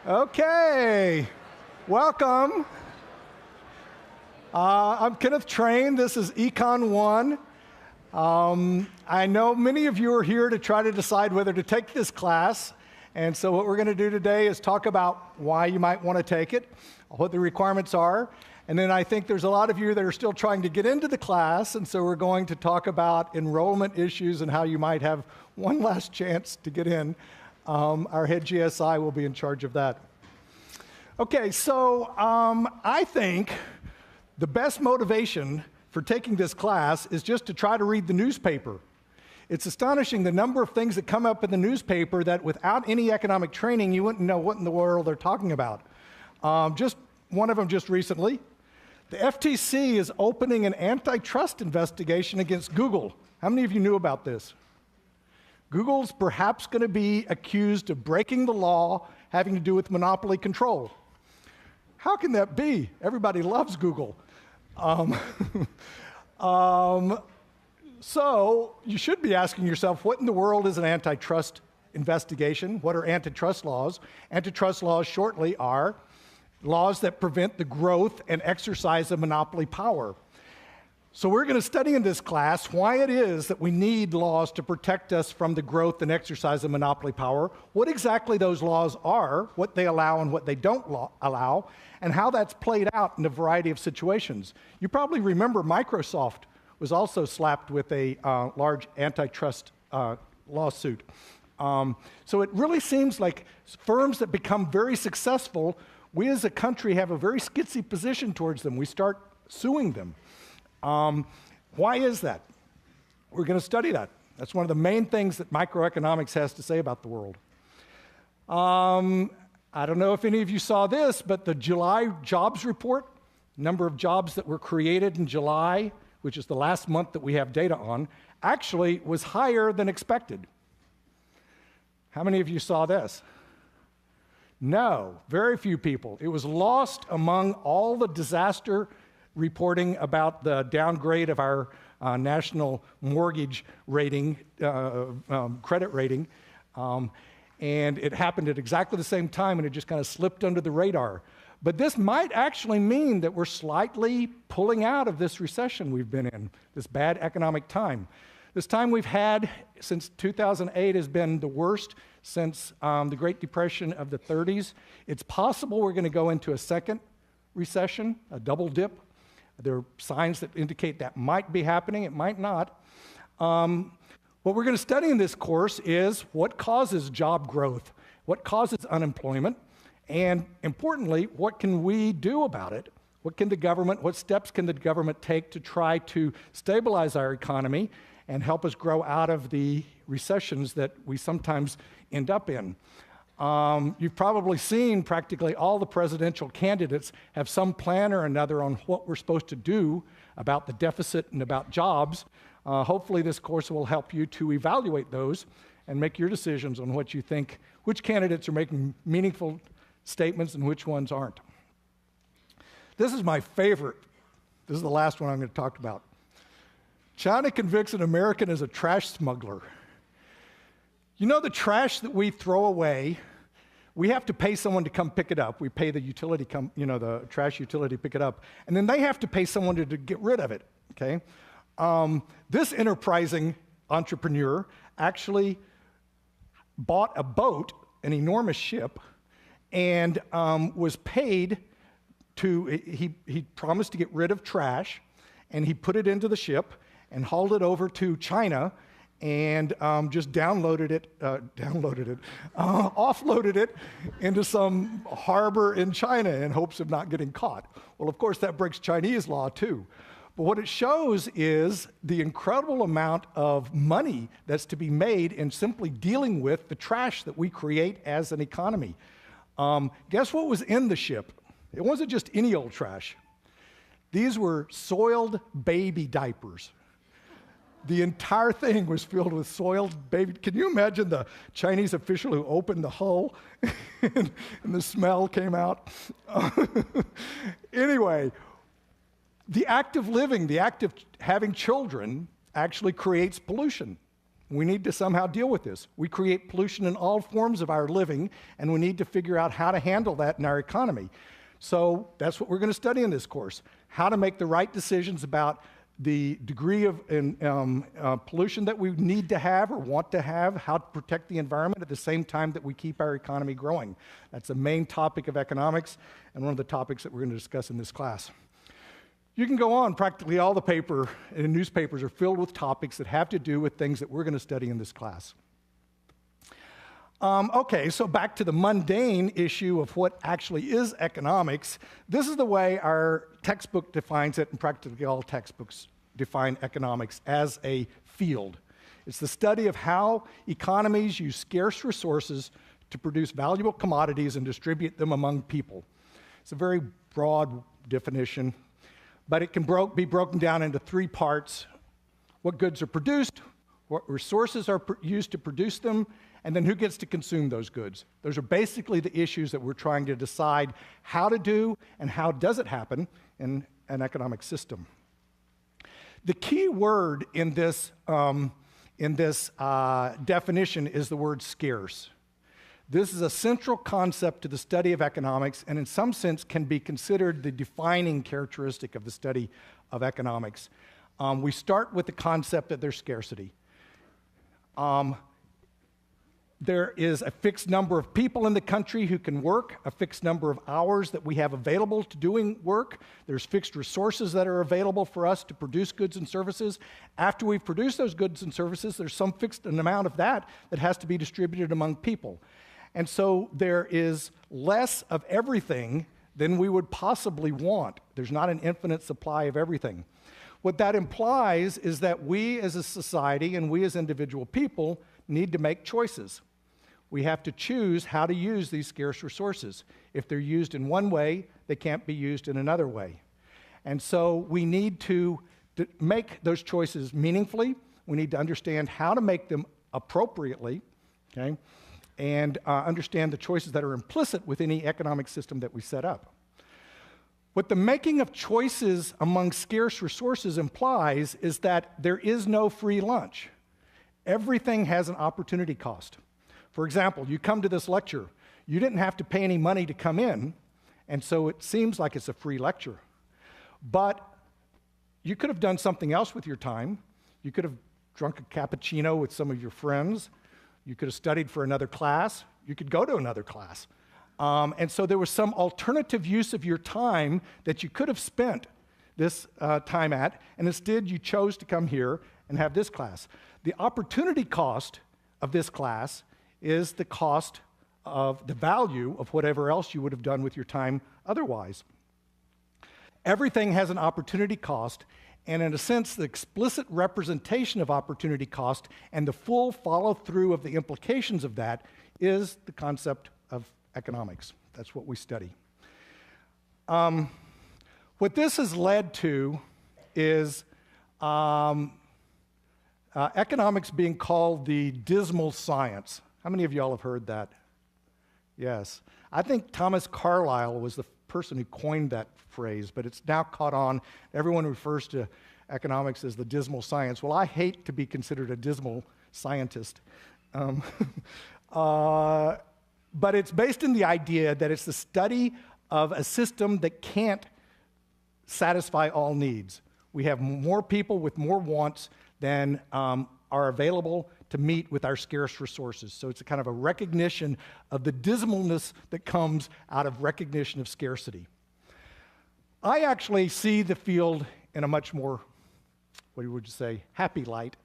Okay, welcome. I'm Kenneth Train. This is Econ 1. I know many of you are here to try to decide whether to take this class. And so what we're going to do today is talk about why you might want to take it, what the requirements are. And then I think there's a lot of you that are still trying to get into the class. And so we're going to talk about enrollment issues and how you might have one last chance to get in. Our head GSI will be in charge of that. Okay, so I think the best motivation for taking this class is just to try to read the newspaper. It's astonishing the number of things that come up in the newspaper that without any economic training, you wouldn't know what in the world they're talking about. Just one of them just recently. The FTC is opening an antitrust investigation against Google. How many of you knew about this? Google's perhaps going to be accused of breaking the law having to do with monopoly control. How can that be? Everybody loves Google. So you should be asking yourself, what in the world is an antitrust investigation? What are antitrust laws? Antitrust laws shortly are laws that prevent the growth and exercise of monopoly power. So we're going to study in this class why it is that we need laws to protect us from the growth and exercise of monopoly power, what exactly those laws are, what they allow and what they don't allow, and how that's played out in a variety of situations. You probably remember Microsoft was also slapped with a large antitrust lawsuit. So it really seems like firms that become very successful, we as a country have a very skitsy position towards them. We start suing them. Why is that? We're going to study that. That's one of the main things that microeconomics has to say about the world. I don't know if any of you saw this, but the July jobs report, number of jobs that were created in July, which is the last month that we have data on, actually was higher than expected. How many of you saw this? No, very few people. It was lost among all the disaster reporting about the downgrade of our national mortgage rating, credit rating, and it happened at exactly the same time, and it just kind of slipped under the radar. But this might actually mean that we're slightly pulling out of this recession we've been in, this bad economic time. This time we've had since 2008 has been the worst since the Great Depression of the 30s. It's possible we're going to go into a second recession, a double dip. There are signs that indicate that might be happening, it might not. What we're going to study in this course is what causes job growth, what causes unemployment, and importantly, what can we do about it? What steps can the government take to try to stabilize our economy and help us grow out of the recessions that we sometimes end up in? You've probably seen practically all the presidential candidates have some plan or another on what we're supposed to do about the deficit and about jobs. Hopefully this course will help you to evaluate those and make your decisions on what you think, which candidates are making meaningful statements and which ones aren't. This is my favorite. This is the last one I'm going to talk about. China convicts an American as a trash smuggler. You know the trash that we throw away, we have to pay someone to come pick it up. We pay the utility, the trash utility pick it up, and then they have to pay someone to get rid of it, okay? This enterprising entrepreneur actually bought a boat, an enormous ship, and was paid he promised to get rid of trash, and he put it into the ship and hauled it over to China and just offloaded it into some harbor in China in hopes of not getting caught. Well, of course, that breaks Chinese law too. But what it shows is the incredible amount of money that's to be made in simply dealing with the trash that we create as an economy. Guess what was in the ship? It wasn't just any old trash. These were soiled baby diapers. The entire thing was filled with soiled baby. Can you imagine the Chinese official who opened the hull and the smell came out? Anyway, the act of living, the act of having children actually creates pollution. We need to somehow deal with this. We create pollution in all forms of our living, and we need to figure out how to handle that in our economy. So that's what we're going to study in this course, how to make the right decisions about the degree of pollution that we need to have or want to have, how to protect the environment at the same time that we keep our economy growing. That's the main topic of economics and one of the topics that we're going to discuss in this class. You can go on. Practically all the paper and newspapers are filled with topics that have to do with things that we're going to study in this class. Okay, so back to the mundane issue of what actually is economics. This is the way our textbook defines it, and practically all textbooks define economics as a field. It's the study of how economies use scarce resources to produce valuable commodities and distribute them among people. It's a very broad definition, but it can be broken down into three parts: what goods are produced, what resources are used to produce them, and then who gets to consume those goods. Those are basically the issues that we're trying to decide how to do and how does it happen in an economic system. The key word in this definition is the word scarce. This is a central concept to the study of economics, and in some sense can be considered the defining characteristic of the study of economics. We start with the concept of their scarcity. There is a fixed number of people in the country who can work, a fixed number of hours that we have available to doing work. There's fixed resources that are available for us to produce goods and services. After we've produced those goods and services, there's some fixed amount of that that has to be distributed among people. And so there is less of everything than we would possibly want. There's not an infinite supply of everything. What that implies is that we as a society and we as individual people need to make choices. We have to choose how to use these scarce resources. If they're used in one way, they can't be used in another way. And so we need to make those choices meaningfully. We need to understand how to make them appropriately, okay? And understand the choices that are implicit with any economic system that we set up. What the making of choices among scarce resources implies is that there is no free lunch. Everything has an opportunity cost. For example, you come to this lecture. You didn't have to pay any money to come in, and so it seems like it's a free lecture. But you could have done something else with your time. You could have drunk a cappuccino with some of your friends. You could have studied for another class. You could go to another class. And so there was some alternative use of your time that you could have spent this time at, and instead you chose to come here and have this class. The opportunity cost of this class is the cost of the value of whatever else you would have done with your time otherwise. Everything has an opportunity cost, and in a sense, the explicit representation of opportunity cost and the full follow-through of the implications of that is the concept of economics. That's what we study. What this has led to is economics being called the dismal science. How many of y'all have heard that? Yes. I think Thomas Carlyle was the person who coined that phrase, but it's now caught on. Everyone refers to economics as the dismal science. Well, I hate to be considered a dismal scientist. But it's based in the idea that it's the study of a system that can't satisfy all needs. We have more people with more wants than are available to meet with our scarce resources. So it's a kind of a recognition of the dismalness that comes out of recognition of scarcity. I actually see the field in a much more, what would you say, happy light.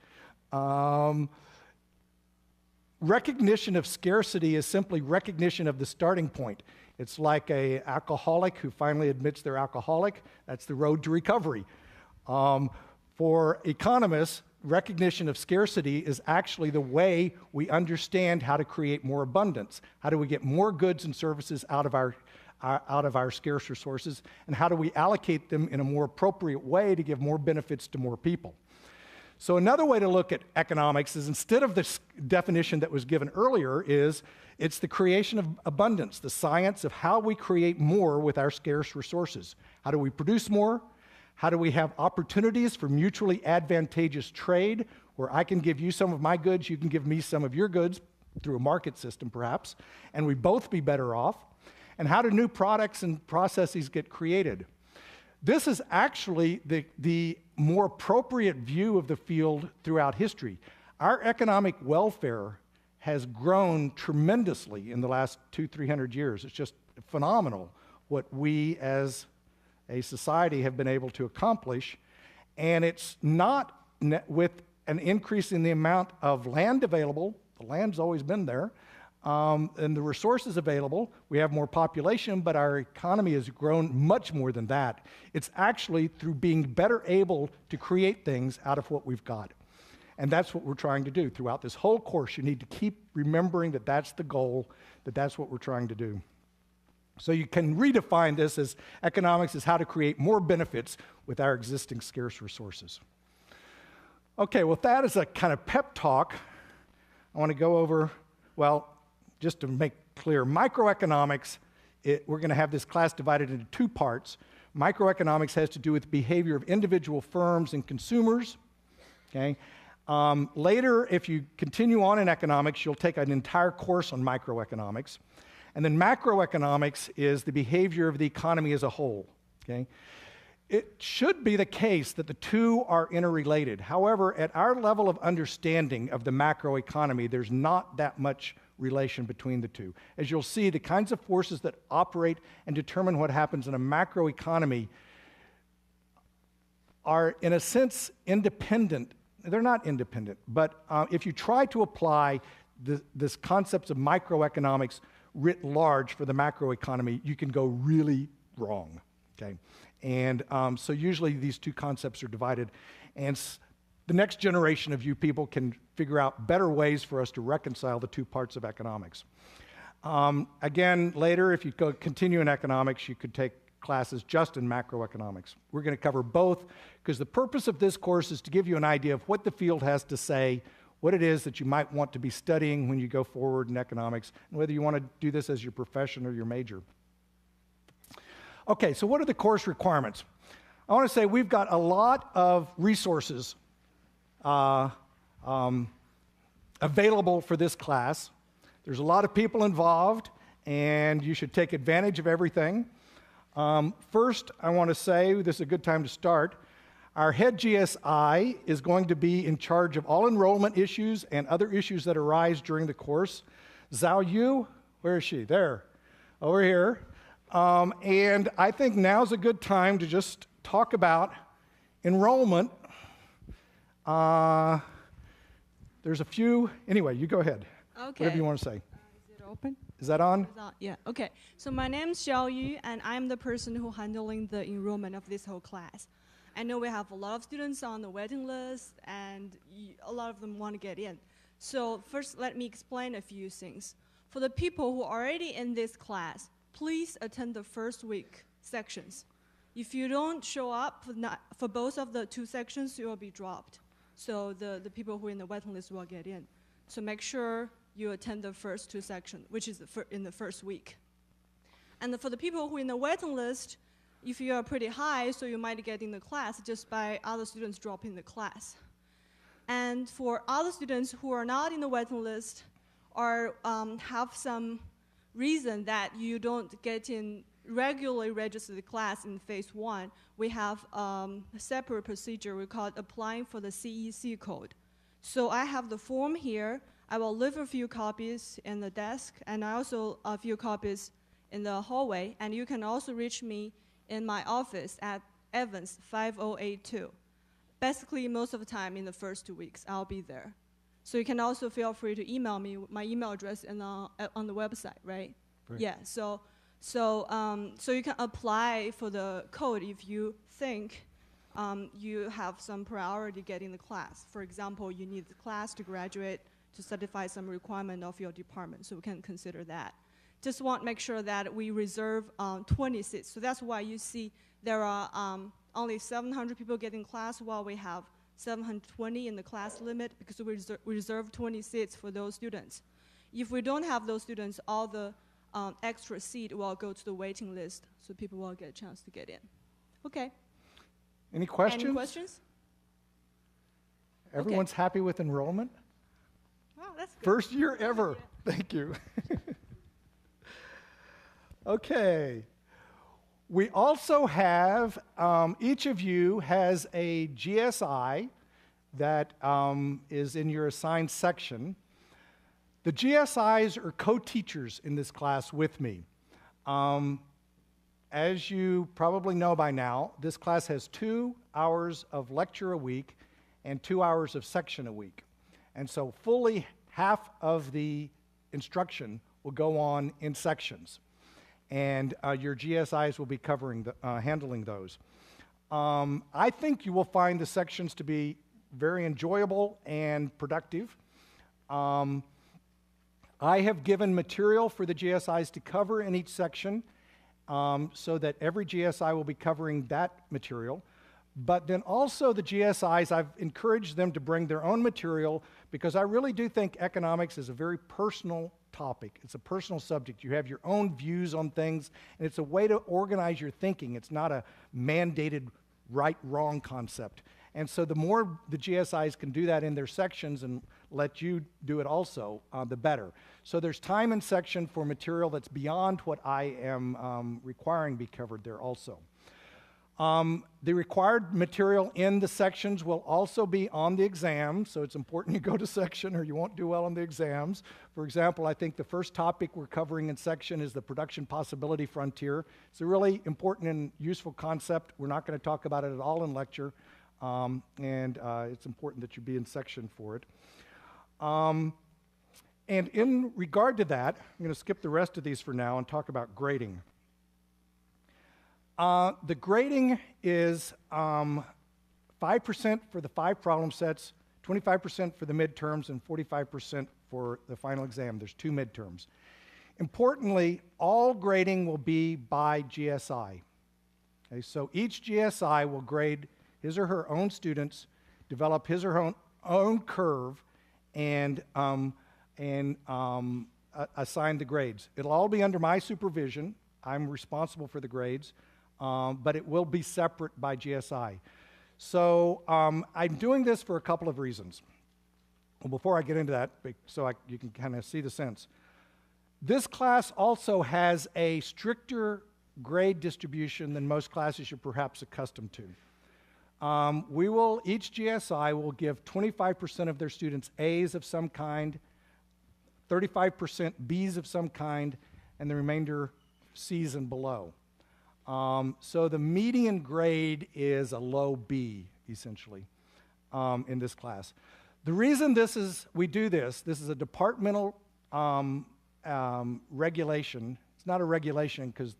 Recognition of scarcity is simply recognition of the starting point. It's like an alcoholic who finally admits they're alcoholic. That's the road to recovery. For economists, recognition of scarcity is actually the way we understand how to create more abundance. How do we get more goods and services out of our scarce resources, and how do we allocate them in a more appropriate way to give more benefits to more people? So another way to look at economics is, instead of this definition that was given earlier, it's the creation of abundance, the science of how we create more with our scarce resources. How do we produce more? How do we have opportunities for mutually advantageous trade where I can give you some of my goods, you can give me some of your goods through a market system perhaps, and we both be better off. And how do new products and processes get created? This is actually the more appropriate view of the field throughout history. Our economic welfare has grown tremendously in the last 200-300 years. It's just phenomenal what we as a society have been able to accomplish. And it's not with an increase in the amount of land available. The land's always been there. And the resources available. We have more population, but our economy has grown much more than that. It's actually through being better able to create things out of what we've got. And that's what we're trying to do throughout this whole course. You need to keep remembering that that's the goal, that that's what we're trying to do. So you can redefine this as economics is how to create more benefits with our existing scarce resources. Okay, well, that is a kind of pep talk. I want to go over, well, just to make clear, microeconomics, we're going to have this class divided into two parts. Microeconomics has to do with the behavior of individual firms and consumers. Okay. Later, if you continue on in economics, you'll take an entire course on microeconomics. And then macroeconomics is the behavior of the economy as a whole. Okay. It should be the case that the two are interrelated. However, at our level of understanding of the macroeconomy, there's not that much relation between the two. As you'll see, the kinds of forces that operate and determine what happens in a macroeconomy are, in a sense, independent. They're not independent, but if you try to apply this concepts of microeconomics writ large for the macroeconomy, you can go really wrong, okay? And so usually these two concepts are divided, and the next generation of you people can figure out better ways for us to reconcile the two parts of economics. Again, later, if you continue in economics, you could take classes just in macroeconomics. We're going to cover both because the purpose of this course is to give you an idea of what the field has to say, what it is that you might want to be studying when you go forward in economics, and whether you want to do this as your profession or your major. Okay, so what are the course requirements? I want to say we've got a lot of resources available for this class. There's a lot of people involved, and you should take advantage of everything. First, I want to say, this is a good time to start, our head GSI is going to be in charge of all enrollment issues and other issues that arise during the course. Zhao Yu, where is she? There, over here. And I think now's a good time to just talk about enrollment. There's a few, anyway, you go ahead. Okay. Whatever you want to say. Is it open? Is that on? It's on? Yeah, okay. So my name's Xiao Yu, and I'm the person who handling the enrollment of this whole class. I know we have a lot of students on the waiting list, and a lot of them want to get in. So first, let me explain a few things. For the people who are already in this class, please attend the first week sections. If you don't show up for both of the two sections, you will be dropped. So the people who are in the waiting list will get in. So make sure you attend the first two sections, which is in the first week. And for the people who are in the waiting list, if you are pretty high, so you might get in the class just by other students dropping the class. And for other students who are not in the waiting list or have some reason that you don't get in regularly registered class in phase 1, we have a separate procedure we call it applying for the CEC code. So I have the form here. I will leave a few copies in the desk and also a few copies in the hallway. And you can also reach me in my office at Evans 5082. Basically, most of the time in the first 2 weeks, I'll be there. So you can also feel free to email me. My email address is on the website, right? Great. Yeah. So you can apply for the code if you think you have some priority getting the class. For example, you need the class to graduate to satisfy some requirement of your department. So we can consider that. Just want to make sure that we reserve 20 seats. So that's why you see there are only 700 people getting class while we have 720 in the class limit because we reserve 20 seats for those students. If we don't have those students, all the extra seat will go to the waiting list so people will get a chance to get in. Okay. Any questions? Any questions? Everyone's happy with enrollment? Wow, that's good. First year ever. Thank you. Okay. We also have, each of you has a GSI that is in your assigned section. The GSIs are co-teachers in this class with me. As you probably know by now, this class has 2 hours of lecture a week and 2 hours of section a week. And so fully half of the instruction will go on in sections. And your GSIs will be covering, handling those. I think you will find the sections to be very enjoyable and productive. I have given material for the GSIs to cover in each section so that every GSI will be covering that material. But then also the GSIs, I've encouraged them to bring their own material because I really do think economics is a very personal topic. It's a personal subject. You have your own views on things, and it's a way to organize your thinking. It's not a mandated right-wrong concept. And so the more the GSIs can do that in their sections and let you do it also, the better. So there's time in section for material that's beyond what I am requiring be covered there also. The required material in the sections will also be on the exam, so it's important you go to section or you won't do well on the exams. For example, I think the first topic we're covering in section is the production possibility frontier. It's a really important and useful concept. We're not going to talk about it at all in lecture, and it's important that you be in section for it. And in regard to that, I'm going to skip the rest of these for now and talk about grading. The grading is 5% for the 5 problem sets, 25% for the midterms, and 45% for the final exam. There's 2 midterms. Importantly, all grading will be by GSI. Okay, so each GSI will grade his or her own students, develop his or her own curve, and assign the grades. It'll all be under my supervision. I'm responsible for the grades. But it will be separate by GSI. So I'm doing this for a couple of reasons. Well, before I get into that, so you can kind of see the sense. This class also has a stricter grade distribution than most classes you're perhaps accustomed to. Each GSI will give 25% of their students A's of some kind, 35% B's of some kind, and the remainder C's and below. So the median grade is a low B, essentially, in this class. The reason we do this is a departmental regulation. It's not a regulation because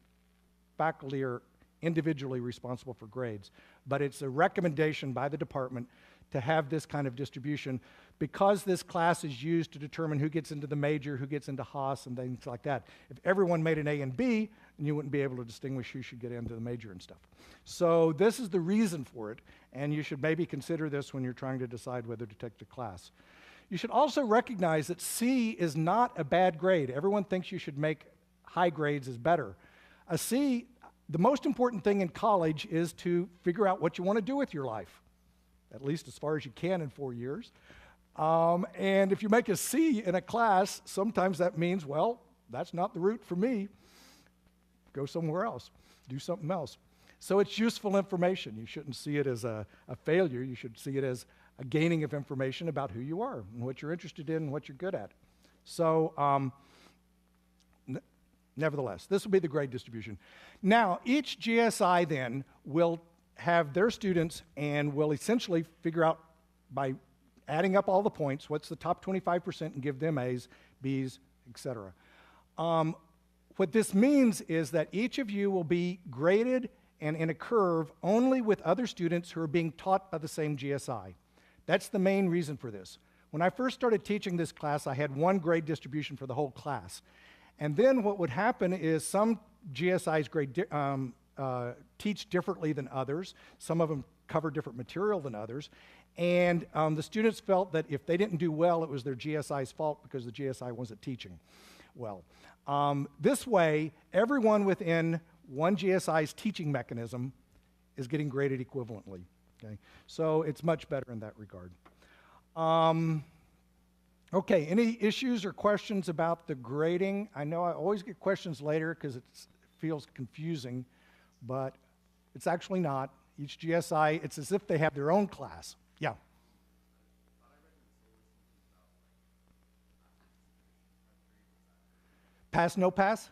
faculty are individually responsible for grades, but it's a recommendation by the department to have this kind of distribution because this class is used to determine who gets into the major, who gets into Haas, and things like that. If everyone made an A and B, then you wouldn't be able to distinguish who should get into the major and stuff. So this is the reason for it, and you should maybe consider this when you're trying to decide whether to take the class. You should also recognize that C is not a bad grade. Everyone thinks you should make high grades is better. A C, the most important thing in college is to figure out what you want to do with your life, at least as far as you can in 4 years. And if you make a C in a class, sometimes that means, well, that's not the route for me. Go somewhere else. Do something else. So it's useful information. You shouldn't see it as a failure. You should see it as a gaining of information about who you are and what you're interested in and what you're good at. So nevertheless, this will be the grade distribution. Now, each GSI then will have their students and will essentially figure out by adding up all the points, what's the top 25%, and give them A's, B's, etc. What this means is that each of you will be graded and in a curve only with other students who are being taught by the same GSI. That's the main reason for this. When I first started teaching this class, I had one grade distribution for the whole class. And then what would happen is some GSIs teach differently than others. Some of them cover different material than others. And the students felt that if they didn't do well, it was their GSI's fault because the GSI wasn't teaching well. This way, everyone within one GSI's teaching mechanism is getting graded equivalently. Okay? So it's much better in that regard. Okay, any issues or questions about the grading? I know I always get questions later because it feels confusing, but it's actually not. Each GSI, it's as if they have their own class. Yeah. Pass, no pass?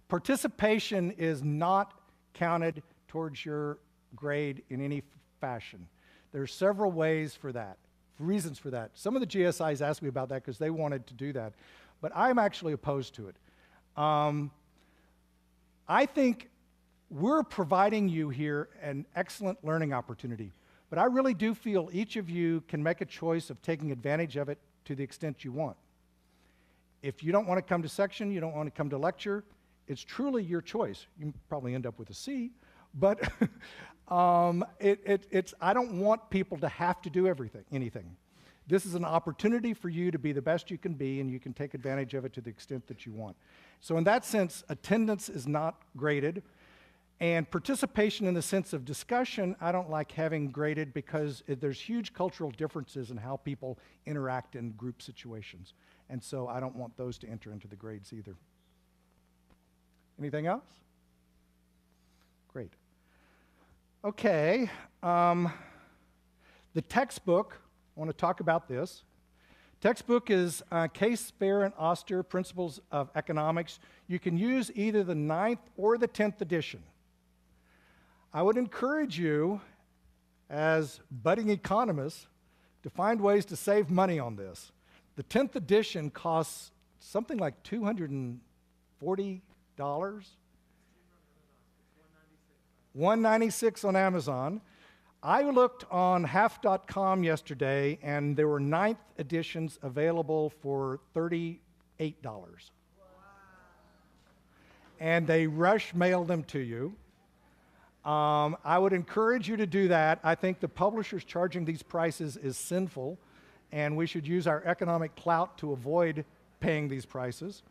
Participation is not counted towards your grade in any fashion. There are several ways for that, reasons for that. Some of the GSIs asked me about that because they wanted to do that, but I'm actually opposed to it. I think we're providing you here an excellent learning opportunity, but I really do feel each of you can make a choice of taking advantage of it to the extent you want. If you don't want to come to section, you don't want to come to lecture, it's truly your choice. You probably end up with a C, but I don't want people to have to do anything. This is an opportunity for you to be the best you can be, and you can take advantage of it to the extent that you want. So in that sense, attendance is not graded, and participation in the sense of discussion, I don't like having graded because there's huge cultural differences in how people interact in group situations. And so I don't want those to enter into the grades either. Anything else? Great. Okay. The textbook, I want to talk about this. Textbook is Case, Spare, and Oster, Principles of Economics. You can use either the 9th or the 10th edition. I would encourage you, as budding economists, to find ways to save money on this. The 10th edition costs something like $240. $196 on Amazon. I looked on half.com yesterday, and there were 9th editions available for $38. And they rush mailed them to you. I would encourage you to do that. I think the publishers charging these prices is sinful, and we should use our economic clout to avoid paying these prices.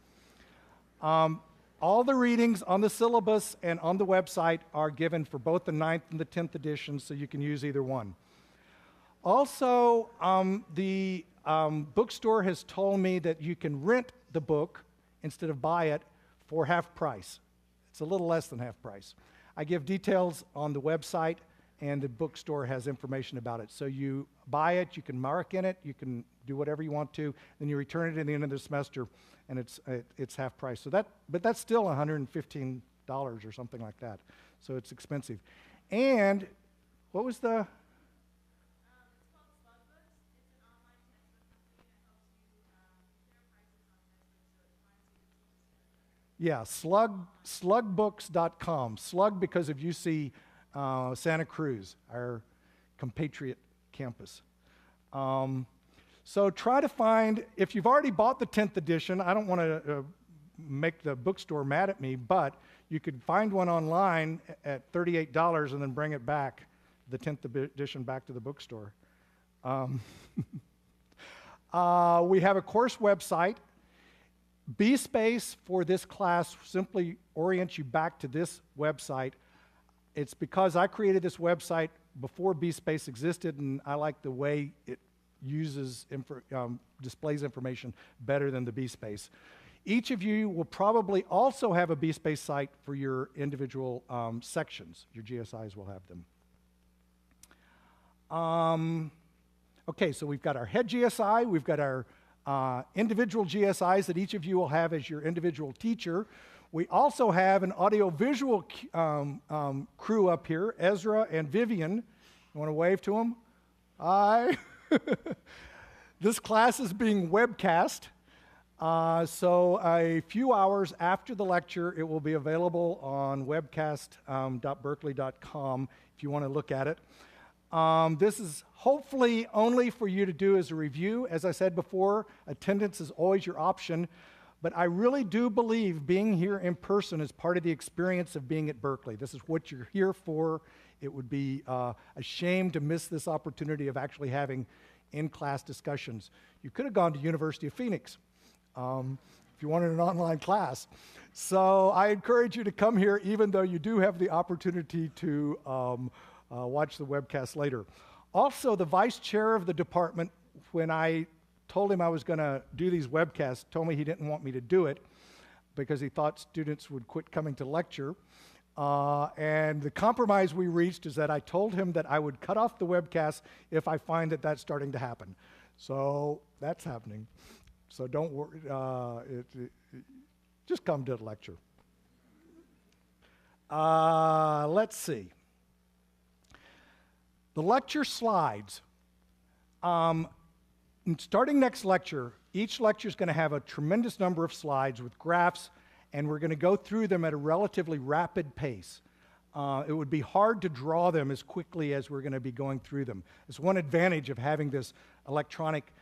All the readings on the syllabus and on the website are given for both the 9th and the 10th editions, so you can use either one. Also, the bookstore has told me that you can rent the book instead of buy it for half price. It's a little less than half price. I give details on the website, and the bookstore has information about it. So you buy it, you can mark in it, you can do whatever you want to, then you return it at the end of the semester, and it's half price. So but that's still $115 or something like that. So it's expensive. And what was the? It's called Slugbooks. It's an online textbook company that helps you compare prices on textbooks so it finds you the cheapest. Yeah, slugbooks.com. Slug because of UC Santa Cruz, our compatriot campus. So try to find, if you've already bought the 10th edition, I don't want to make the bookstore mad at me, but you could find one online at $38 and then bring it back, the 10th edition, back to the bookstore. We have a course website. BSpace for this class simply orients you back to this website. It's because I created this website before BSpace existed, and I like the way it displays information better than the BSpace. Each of you will probably also have a BSpace site for your individual sections. Your GSIs will have them. Okay, so we've got our head GSI, we've got our individual GSIs that each of you will have as your individual teacher. We also have an audiovisual crew up here, Ezra and Vivian. You want to wave to them? Hi. This class is being webcast, so a few hours after the lecture, it will be available on webcast.berkeley.com if you want to look at it. This is hopefully only for you to do as a review. As I said before, attendance is always your option, but I really do believe being here in person is part of the experience of being at Berkeley. This is what you're here for. It would be a shame to miss this opportunity of actually having in-class discussions. You could have gone to University of Phoenix if you wanted an online class. So I encourage you to come here, even though you do have the opportunity to watch the webcast later. Also, the vice chair of the department, when I told him I was going to do these webcasts, told me he didn't want me to do it because he thought students would quit coming to lecture. And the compromise we reached is that I told him that I would cut off the webcast if I find that that's starting to happen. So that's happening. So don't worry. Just come to the lecture. Let's see. The lecture slides. Starting next lecture, each lecture is going to have a tremendous number of slides with graphs, and we're going to go through them at a relatively rapid pace. It would be hard to draw them as quickly as we're going to be going through them. It's one advantage of having this electronic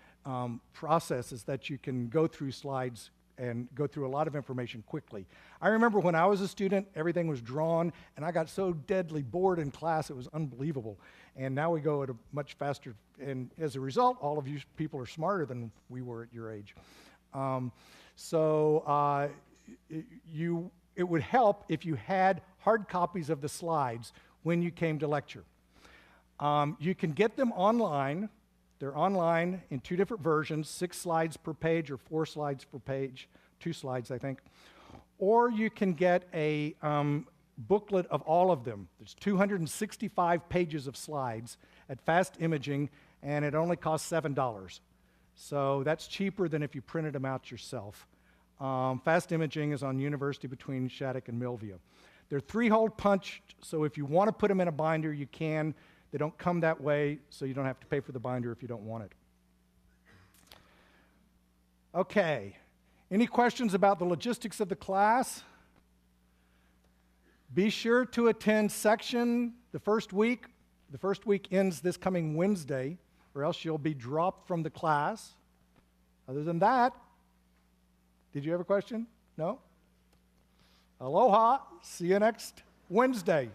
process is that you can go through slides and go through a lot of information quickly. I remember when I was a student, everything was drawn, and I got so deadly bored in class, it was unbelievable. And now we go at a much faster, and as a result, all of you people are smarter than we were at your age. It would help if you had hard copies of the slides when you came to lecture. You can get them online. They're online in 2 different versions, 6 slides per page or 4 slides per page, 2 slides, I think. Or you can get a booklet of all of them. There's 265 pages of slides at Fast Imaging, and it only costs $7. So that's cheaper than if you printed them out yourself. Fast Imaging is on University between Shattuck and Millview. They're 3-hole punched, so if you want to put them in a binder, you can. They don't come that way, so you don't have to pay for the binder if you don't want it. Okay. Any questions about the logistics of the class? Be sure to attend section the first week. The first week ends this coming Wednesday, or else you'll be dropped from the class. Other than that, did you have a question? No? Aloha. See you next Wednesday.